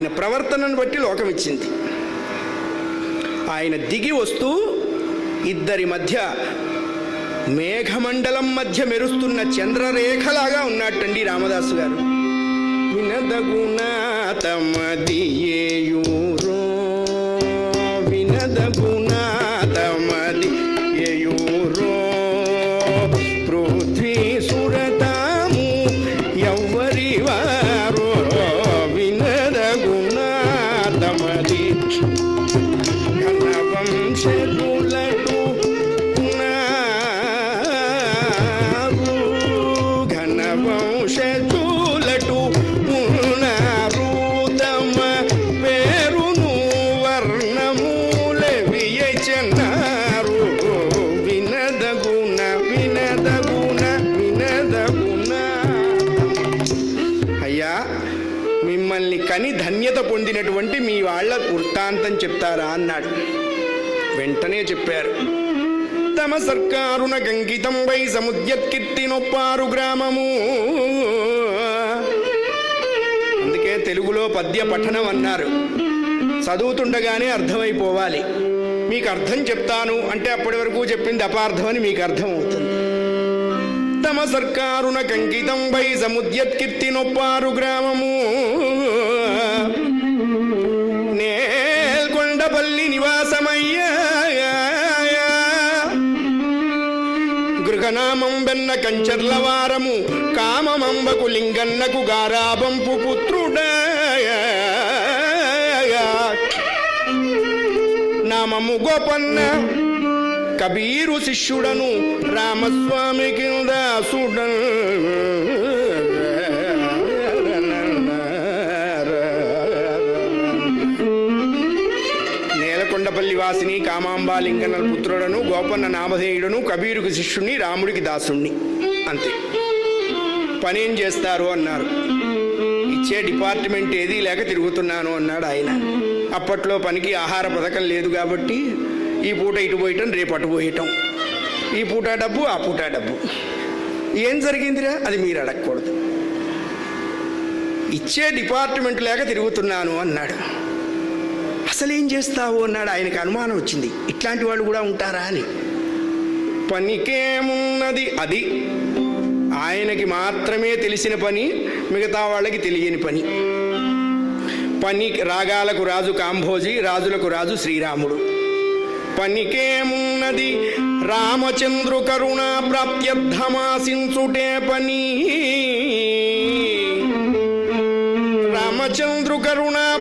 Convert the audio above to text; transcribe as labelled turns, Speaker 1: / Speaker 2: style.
Speaker 1: ఆయన ప్రవర్తనను బట్టి లోకం ఇచ్చింది. ఆయన దిగి వస్తూ ఇద్దరి మధ్య మేఘమండలం మధ్య మెరుస్తున్న చంద్రరేఖలాగా ఉన్నట్టండి రామదాసు గారు. వినదగునా తమదియేయూరో వినదగునా తమదియేయూరో పృథ్వీ సురతాము ఎవ్వరి వారో వినదగునా తమది ఘనవంశకులటు ఘనవంశకులటు ఉన్నారు తమ పేరును వర్ణమూల వియచన్నారు వినదగుణ వినదగుణ వినదగుణ. అయ్యా, మిమ్మల్ని కని ధన్యత పొందినటువంటి మీ వాళ్ళ వృత్తాంతం చెప్తారా అన్నాడు. వెంటనే చెప్పారు. తమ సర్కారున గంకితం వై సముద్యత్కీర్తినొప్పారు గ్రామము. అందుకే తెలుగులో పద్య పఠనం అన్నారు. చదువుతుండగానే అర్థమైపోవాలి. మీకు అర్థం చెప్తాను అంటే అప్పటి వరకు చెప్పింది అపార్థం అని మీకు అర్థం అవుతుంది. తమ సర్కారున కంకితం వై సముద్యత్కీర్తినొప్పారు గ్రామము. నేల్కొండపల్లి నివాసమయ్యా గృహనామం వెన్న కంచర్లవారము కామమంబకు లింగన్నకు గారాబంపు పుత్రుడా. నామము గోపన్న కబీరు శిష్యుడను రామస్వామికి దాసుడన్. నేలకొండపల్లి వాసిని కామాంబాలింగన పుత్రుడను గోపన్న నామధేయుడను కబీరుకి శిష్యుణ్ణి రాముడికి దాసుణ్ణి. అంతే. పనేం చేస్తారు అన్నారు. ఇచ్చే డిపార్ట్మెంట్ ఏది లేక తిరుగుతున్నాను అన్నాడు ఆయన. అప్పట్లో పనికి ఆహార పథకం లేదు కాబట్టి ఈ పూట ఇటు పోయటం రేపు అటు పోయటం, ఈ పూట డబ్బు ఆ పూట డబ్బు. ఏం జరిగిందిరా అది మీరు అడగకూడదు. ఇచ్చే డిపార్ట్మెంట్ లేక తిరుగుతున్నాను అన్నాడు. అసలు ఏం చేస్తావు అన్నాడు. ఆయనకు అనుమానం వచ్చింది, ఇట్లాంటి వాళ్ళు కూడా ఉంటారా అని. పనికేమున్నది అది ఆయనకి మాత్రమే తెలిసిన పని, మిగతా వాళ్ళకి తెలియని పని. పని రాగాలకు రాజు కాంభోజీ, రాజులకు రాజు శ్రీరాముడు. పనికేమున్నది రామచంద్రు కరుణ ప్రాప్త్యర్థమాసించుటే పని. రామచంద్రు కరుణ